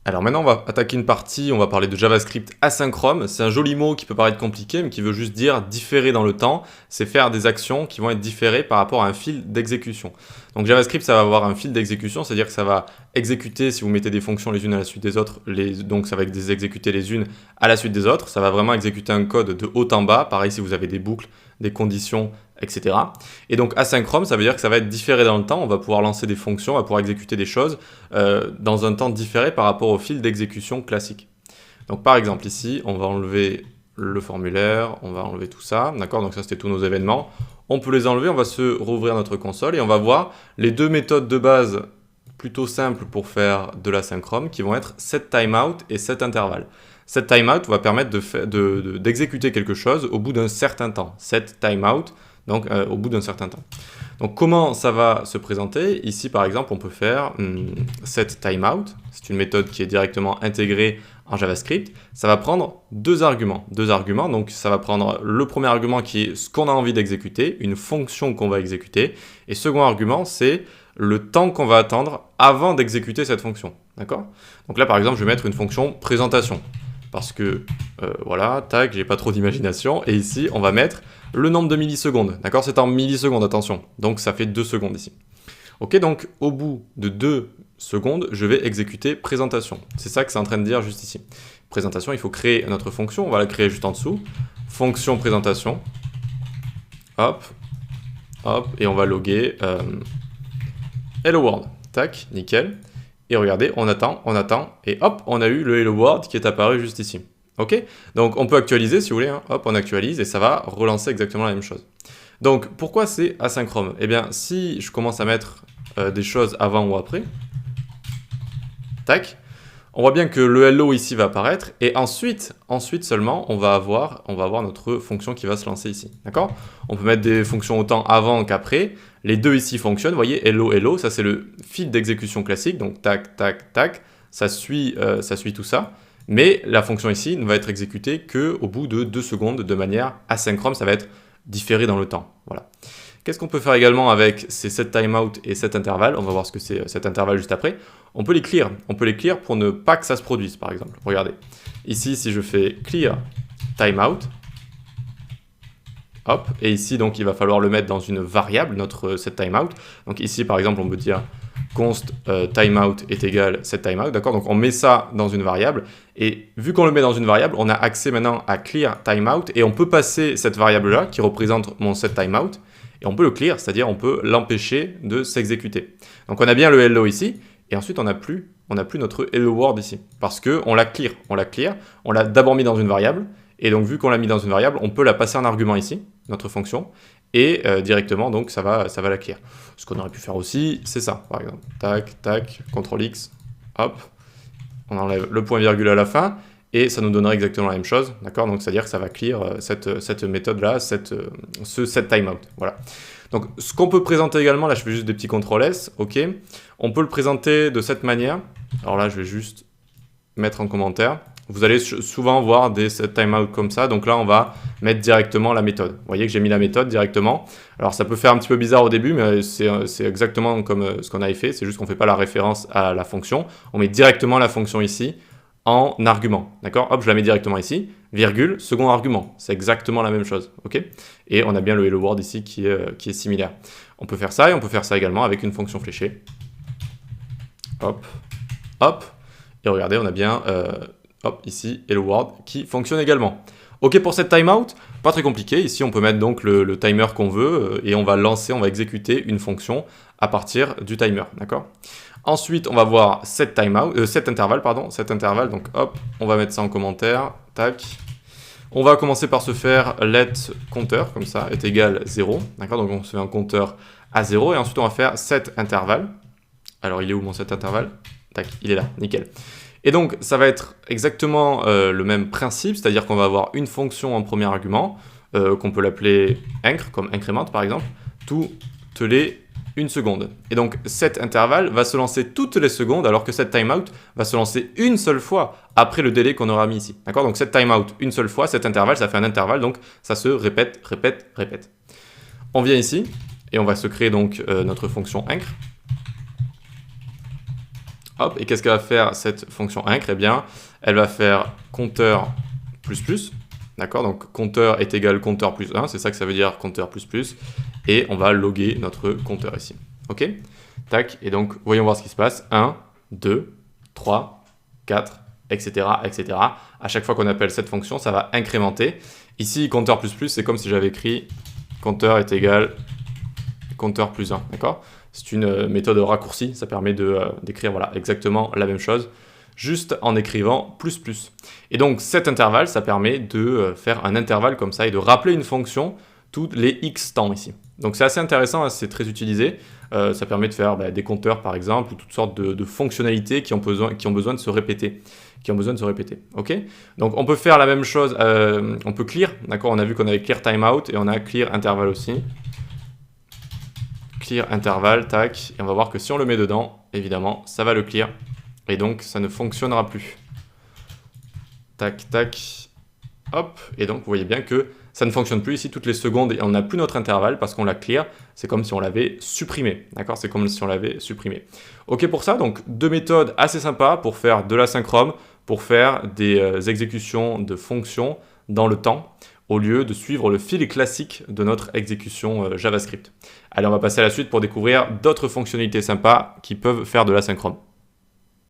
Alors maintenant, on va attaquer une partie, on va parler de JavaScript asynchrone. C'est un joli mot qui peut paraître compliqué, mais qui veut juste dire différer dans le temps. C'est faire des actions qui vont être différées par rapport à un fil d'exécution. Donc JavaScript, ça va avoir un fil d'exécution, c'est-à-dire que ça va exécuter, si vous mettez des fonctions les unes à la suite des autres, donc ça va exécuter les unes à la suite des autres. Ça va vraiment exécuter un code de haut en bas. Pareil si vous avez des boucles, des conditions, etc. Et donc asynchrone, ça veut dire que ça va être différé dans le temps. On va pouvoir lancer des fonctions, on va pouvoir exécuter des choses dans un temps différé par rapport au fil d'exécution classique. Donc par exemple ici, on va enlever le formulaire, on va enlever tout ça, d'accord? Donc ça c'était tous nos événements. On peut les enlever, on va se rouvrir notre console et on va voir les deux méthodes de base plutôt simples pour faire de l'asynchrone qui vont être setTimeout et setInterval. SetTimeout va permettre d'exécuter quelque chose au bout d'un certain temps. SetTimeout, donc au bout d'un certain temps. Donc comment ça va se présenter? Ici par exemple on peut faire setTimeout, c'est une méthode qui est directement intégrée en JavaScript. Ça va prendre deux arguments, donc ça va prendre le premier argument qui est ce qu'on a envie d'exécuter, une fonction qu'on va exécuter, et second argument c'est le temps qu'on va attendre avant d'exécuter cette fonction, d'accord? Donc là par exemple je vais mettre une fonction présentation, parce que voilà, tac, j'ai pas trop d'imagination, et ici on va mettre le nombre de millisecondes, d'accord? C'est en millisecondes, attention, donc ça fait 2 secondes ici. Ok, donc au bout de 2 secondes, je vais exécuter présentation. C'est ça que c'est en train de dire juste ici. Présentation, il faut créer notre fonction, on va la créer juste en dessous. Fonction présentation, hop, hop, et on va loguer hello world, tac, nickel. Et regardez, on attend, et hop, on a eu le hello world qui est apparu juste ici. Ok? Donc on peut actualiser si vous voulez, hein. Hop, on actualise et ça va relancer exactement la même chose. Donc pourquoi c'est asynchrone? Eh bien, si je commence à mettre des choses avant ou après, tac, on voit bien que le hello ici va apparaître et ensuite seulement on va avoir notre fonction qui va se lancer ici. D'accord? On peut mettre des fonctions autant avant qu'après. Les deux ici fonctionnent. Vous voyez, hello, hello, ça c'est le fil d'exécution classique. Donc tac, tac, tac, ça suit tout ça. Mais la fonction ici ne va être exécutée qu'au bout de 2 secondes de manière asynchrone. Ça va être différé dans le temps. Voilà. Qu'est-ce qu'on peut faire également avec ces setTimeout et setInterval? On va voir ce que c'est setInterval juste après. On peut les clear. On peut les clear pour ne pas que ça se produise, par exemple. Regardez. Ici, si je fais clear timeout, hop, et ici, donc, il va falloir le mettre dans une variable, notre setTimeout. Donc ici, par exemple, on peut dire const timeout est égal setTimeout, d'accord? Donc on met ça dans une variable, et vu qu'on le met dans une variable, on a accès maintenant à clear timeout, et on peut passer cette variable-là, qui représente mon setTimeout, et on peut le clear, c'est-à-dire on peut l'empêcher de s'exécuter. Donc on a bien le hello ici, et ensuite on n'a plus notre hello world ici, parce qu'on l'a clear, on l'a d'abord mis dans une variable, et donc vu qu'on l'a mis dans une variable, on peut la passer en argument ici, notre fonction, et directement donc ça va la clear. Ce qu'on aurait pu faire aussi, c'est ça, par exemple, tac, tac, CTRL X, hop, on enlève le point virgule à la fin, et ça nous donnerait exactement la même chose, d'accord? Donc c'est-à-dire que ça va clear cette méthode-là, ce setTimeout, voilà. Donc ce qu'on peut présenter également, là je fais juste des petits CTRL S, ok? On peut le présenter de cette manière, alors là je vais juste mettre en commentaire. Vous allez souvent voir des setTimeout comme ça, donc là on va mettre directement la méthode. Vous voyez que j'ai mis la méthode directement. Alors ça peut faire un petit peu bizarre au début, mais c'est exactement comme ce qu'on avait fait, c'est juste qu'on ne fait pas la référence à la fonction. On met directement la fonction ici en argument, d'accord? Hop, je la mets directement ici, virgule, second argument. C'est exactement la même chose, ok? Et on a bien le hello world ici qui est similaire. On peut faire ça, et on peut faire ça également avec une fonction fléchée. Hop, hop, et regardez, on a bien... hop, ici, hello world qui fonctionne également. Ok pour cette timeout, pas très compliqué. Ici, on peut mettre donc le timer qu'on veut et on va exécuter une fonction à partir du timer, d'accord? Ensuite, on va voir setInterval, donc hop, on va mettre ça en commentaire, tac. On va commencer par se faire let compteur, comme ça, est égal 0, d'accord? Donc on se fait un compteur à 0 et ensuite on va faire setInterval. Alors il est où mon setInterval? Tac, il est là, nickel. Et donc, ça va être exactement le même principe, c'est-à-dire qu'on va avoir une fonction en premier argument, qu'on peut l'appeler incr, comme increment par exemple, toutes les 1 seconde. Et donc, setInterval va se lancer toutes les secondes, alors que setTimeout va se lancer une seule fois après le délai qu'on aura mis ici. D'accord? Donc, setTimeout une seule fois, setInterval, ça fait un intervalle, donc ça se répète, répète, répète. On vient ici, et on va se créer donc notre fonction incr. Hop, et qu'est-ce qu'elle va faire cette fonction incre? Eh bien, elle va faire compteur plus plus, d'accord? Donc compteur est égal compteur plus 1, c'est ça que ça veut dire compteur plus plus, et on va loguer notre compteur ici. Ok? Tac, et donc voyons voir ce qui se passe. 1, 2, 3, 4, etc., etc. À chaque fois qu'on appelle cette fonction, ça va incrémenter. Ici, compteur plus plus, c'est comme si j'avais écrit compteur est égal compteur plus 1, d'accord? C'est une méthode raccourcie, ça permet d'écrire voilà, exactement la même chose, juste en écrivant plus plus. Et donc cet intervalle, ça permet de faire un intervalle comme ça et de rappeler une fonction tous les x temps ici. Donc c'est assez intéressant, hein, c'est très utilisé. Ça permet de faire des compteurs par exemple, ou toutes sortes de fonctionnalités qui ont besoin de se répéter. Ok? Donc on peut faire la même chose, on peut clear, d'accord? On a vu qu'on avait clear timeout et on a clear intervalle aussi. Clear intervalle, tac, et on va voir que si on le met dedans, évidemment, ça va le clear, et donc ça ne fonctionnera plus. Tac, tac, hop, et donc vous voyez bien que ça ne fonctionne plus ici toutes les secondes, et on n'a plus notre intervalle parce qu'on l'a clear, c'est comme si on l'avait supprimé, d'accord? C'est comme si on l'avait supprimé. Ok pour ça, donc deux méthodes assez sympas pour faire de l'asynchrone, pour faire des exécutions de fonctions dans le temps, au lieu de suivre le fil classique de notre exécution JavaScript. Allez, on va passer à la suite pour découvrir d'autres fonctionnalités sympas qui peuvent faire de l'asynchrone.